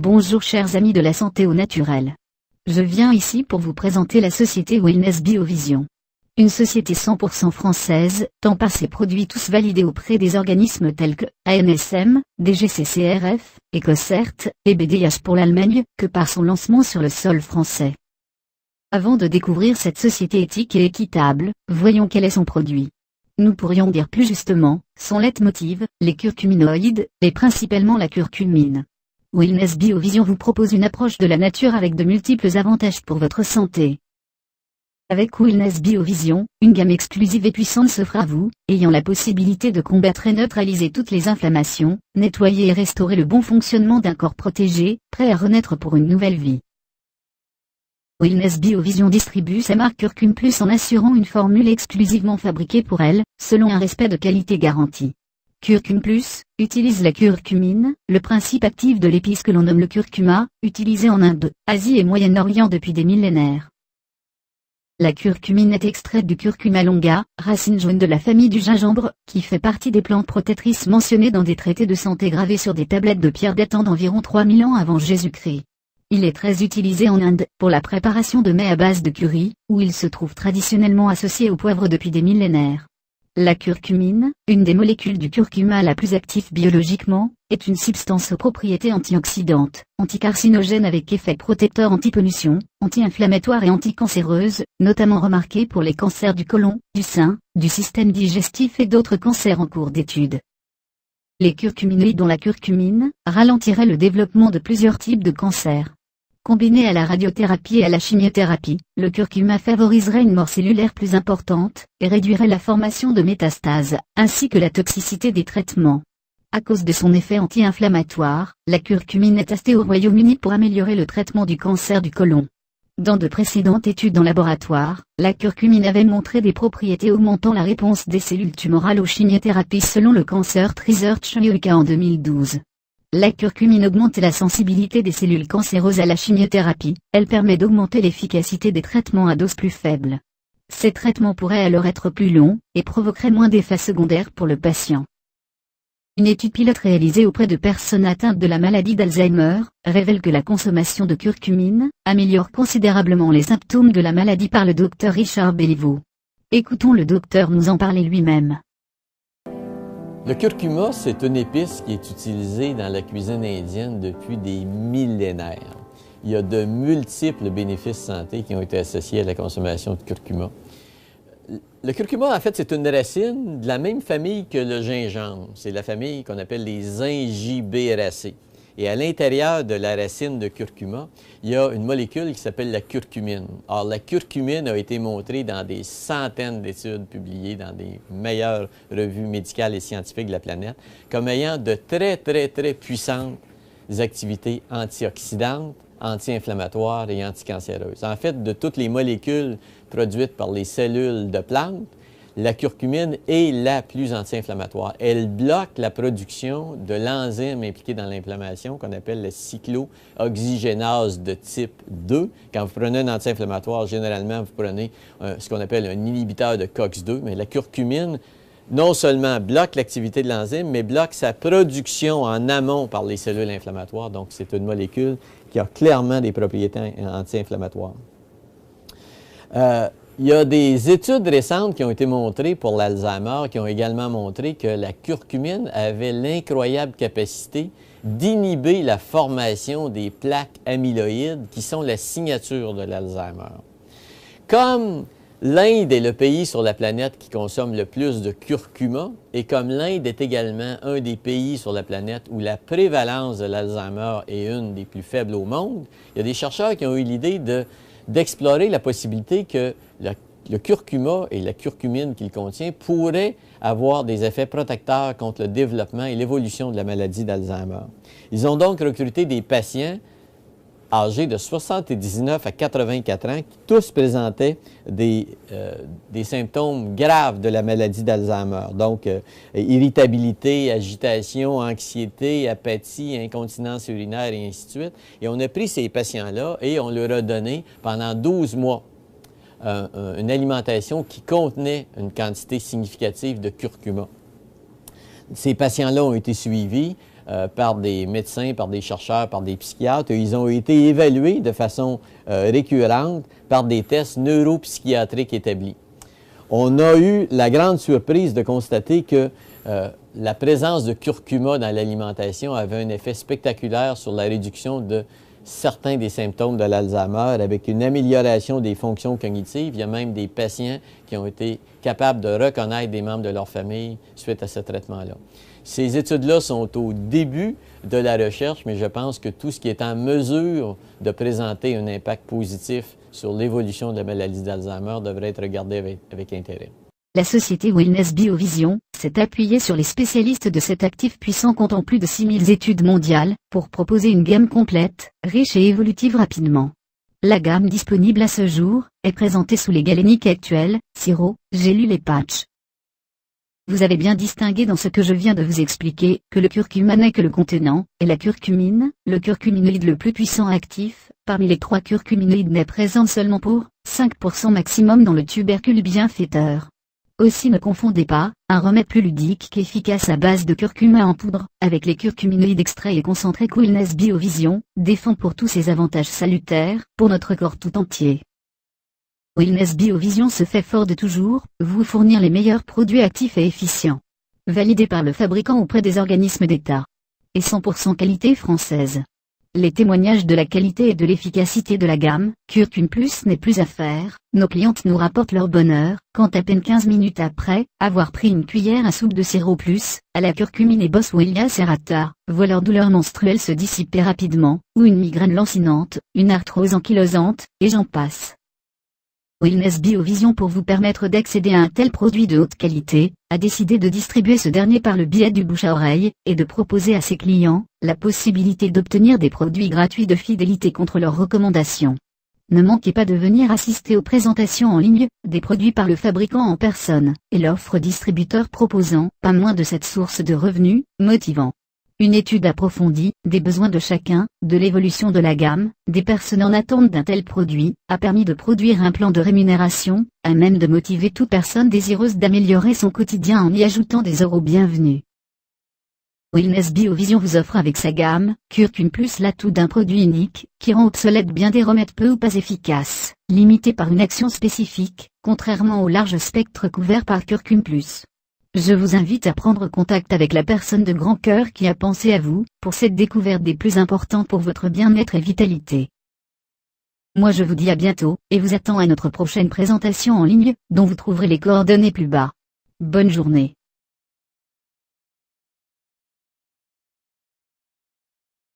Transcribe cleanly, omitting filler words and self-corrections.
Bonjour chers amis de la santé au naturel. Je viens ici pour vous présenter la société Wellness Biovision. Une société 100% française, tant par ses produits tous validés auprès des organismes tels que ANSM, DGCCRF, EcoCert et BDH pour l'Allemagne, que par son lancement sur le sol français. Avant de découvrir cette société éthique et équitable, voyons quel est son produit. Nous pourrions dire plus justement, son leitmotiv, les curcuminoïdes, et principalement la curcumine. Wellness Biovision vous propose une approche de la nature avec de multiples avantages pour votre santé. Avec Wellness Biovision, une gamme exclusive et puissante s'offre à vous, ayant la possibilité de combattre et neutraliser toutes les inflammations, nettoyer et restaurer le bon fonctionnement d'un corps protégé, prêt à renaître pour une nouvelle vie. Wellness Biovision distribue sa marque Curcum Plus en assurant une formule exclusivement fabriquée pour elle, selon un respect de qualité garanti. Curcum Plus utilise la curcumine, le principe actif de l'épice que l'on nomme le curcuma, utilisé en Inde, Asie et Moyen-Orient depuis des millénaires. La curcumine est extraite du curcuma longa, racine jaune de la famille du gingembre, qui fait partie des plantes protectrices mentionnées dans des traités de santé gravés sur des tablettes de pierre datant d'environ 3000 ans avant Jésus-Christ. Il est très utilisé en Inde, pour la préparation de mets à base de curry, où il se trouve traditionnellement associé au poivre depuis des millénaires. La curcumine, une des molécules du curcuma la plus active biologiquement, est une substance aux propriétés antioxydantes, anticarcinogène avec effet protecteur anti-pollution, anti-inflammatoire et anticancéreuse, notamment remarquée pour les cancers du côlon, du sein, du système digestif et d'autres cancers en cours d'étude. Les curcuminoïdes dont la curcumine, ralentiraient le développement de plusieurs types de cancers. Combiné à la radiothérapie et à la chimiothérapie, le curcuma favoriserait une mort cellulaire plus importante, et réduirait la formation de métastases, ainsi que la toxicité des traitements. À cause de son effet anti-inflammatoire, la curcumine est testée au Royaume-Uni pour améliorer le traitement du cancer du côlon. Dans de précédentes études en laboratoire, la curcumine avait montré des propriétés augmentant la réponse des cellules tumorales aux chimiothérapies selon le Cancer Research UK en 2012. La curcumine augmente la sensibilité des cellules cancéreuses à la chimiothérapie, elle permet d'augmenter l'efficacité des traitements à dose plus faible. Ces traitements pourraient alors être plus longs, et provoqueraient moins d'effets secondaires pour le patient. Une étude pilote réalisée auprès de personnes atteintes de la maladie d'Alzheimer, révèle que la consommation de curcumine améliore considérablement les symptômes de la maladie par le docteur Richard Béliveau. Écoutons le docteur nous en parler lui-même. Le curcuma, c'est une épice qui est utilisée dans la cuisine indienne depuis des millénaires. Il y a de multiples bénéfices santé qui ont été associés à la consommation de curcuma. Le curcuma, en fait, c'est une racine de la même famille que le gingembre. C'est la famille qu'on appelle les Ingibéracées. Et à l'intérieur de la racine de curcuma, il y a une molécule qui s'appelle la curcumine. Or, la curcumine a été montrée dans des centaines d'études publiées dans des meilleures revues médicales et scientifiques de la planète comme ayant de très puissantes activités antioxydantes, anti-inflammatoires et anticancéreuses. En fait, de toutes les molécules produites par les cellules de plantes, la curcumine est la plus anti-inflammatoire. Elle bloque la production de l'enzyme impliqué dans l'inflammation qu'on appelle la cyclooxygénase de type 2. Quand vous prenez un anti-inflammatoire, généralement, vous prenez ce qu'on appelle un inhibiteur de COX-2, mais la curcumine non seulement bloque l'activité de l'enzyme, mais bloque sa production en amont par les cellules inflammatoires. Donc, c'est une molécule qui a clairement des propriétés anti-inflammatoires. Il y a des études récentes qui ont été montrées pour l'Alzheimer qui ont également montré que la curcumine avait l'incroyable capacité d'inhiber la formation des plaques amyloïdes qui sont la signature de l'Alzheimer. Comme l'Inde est le pays sur la planète qui consomme le plus de curcuma et comme l'Inde est également un des pays sur la planète où la prévalence de l'Alzheimer est une des plus faibles au monde, il y a des chercheurs qui ont eu l'idée d'explorer la possibilité que le curcuma et la curcumine qu'il contient pourraient avoir des effets protecteurs contre le développement et l'évolution de la maladie d'Alzheimer. Ils ont donc recruté des patients âgés de 79 à 84 ans qui tous présentaient des symptômes graves de la maladie d'Alzheimer. Donc, irritabilité, agitation, anxiété, apathie, incontinence urinaire et ainsi de suite. Et on a pris ces patients-là et on leur a donné pendant 12 mois une alimentation qui contenait une quantité significative de curcuma. Ces patients-là ont été suivis par des médecins, par des chercheurs, par des psychiatres. Ils ont été évalués de façon récurrente par des tests neuropsychiatriques établis. On a eu la grande surprise de constater que la présence de curcuma dans l'alimentation avait un effet spectaculaire sur la réduction de certains des symptômes de l'Alzheimer avec une amélioration des fonctions cognitives. Il y a même des patients qui ont été capables de reconnaître des membres de leur famille suite à ce traitement-là. Ces études-là sont au début de la recherche, mais je pense que tout ce qui est en mesure de présenter un impact positif sur l'évolution de la maladie d'Alzheimer devrait être regardé avec intérêt. La société Wellness Biovision s'est appuyée sur les spécialistes de cet actif puissant comptant plus de 6000 études mondiales pour proposer une gamme complète, riche et évolutive rapidement. La gamme disponible à ce jour est présentée sous les galéniques actuelles, sirop, gélules et patchs. Vous avez bien distingué dans ce que je viens de vous expliquer que le curcuma n'est que le contenant, et la curcumine, le curcuminoïde le plus puissant actif, parmi les 3 curcuminoïdes n'est présent seulement pour 5% maximum dans le tubercule bienfaiteur. Aussi ne confondez pas, un remède plus ludique qu'efficace à base de curcuma en poudre, avec les curcuminoïdes extraits et concentrés que Wellness Biovision défend pour tous ses avantages salutaires, pour notre corps tout entier. Wellness Biovision se fait fort de toujours vous fournir les meilleurs produits actifs et efficients. Validés par le fabricant auprès des organismes d'État. Et 100% qualité française. Les témoignages de la qualité et de l'efficacité de la gamme, Curcum Plus n'est plus à faire, nos clientes nous rapportent leur bonheur, quand à peine 15 minutes après avoir pris une cuillère à soupe de sirop plus, à la curcumine et Boswellia serrata, voient leur douleur menstruelle se dissiper rapidement, ou une migraine lancinante, une arthrose ankylosante, et j'en passe. Wellness Biovision, pour vous permettre d'accéder à un tel produit de haute qualité, a décidé de distribuer ce dernier par le biais du bouche à oreille, et de proposer à ses clients la possibilité d'obtenir des produits gratuits de fidélité contre leurs recommandations. Ne manquez pas de venir assister aux présentations en ligne des produits par le fabricant en personne, et l'offre distributeur proposant pas moins de cette source de revenus motivant. Une étude approfondie des besoins de chacun, de l'évolution de la gamme, des personnes en attente d'un tel produit, a permis de produire un plan de rémunération, à même de motiver toute personne désireuse d'améliorer son quotidien en y ajoutant des euros bienvenus. Wellness Biovision vous offre avec sa gamme, Curcum Plus, l'atout d'un produit unique, qui rend obsolète bien des remèdes peu ou pas efficaces, limités par une action spécifique, contrairement au large spectre couvert par Curcum Plus. Je vous invite à prendre contact avec la personne de grand cœur qui a pensé à vous, pour cette découverte des plus importants pour votre bien-être et vitalité. Moi je vous dis à bientôt, et vous attends à notre prochaine présentation en ligne, dont vous trouverez les coordonnées plus bas. Bonne journée.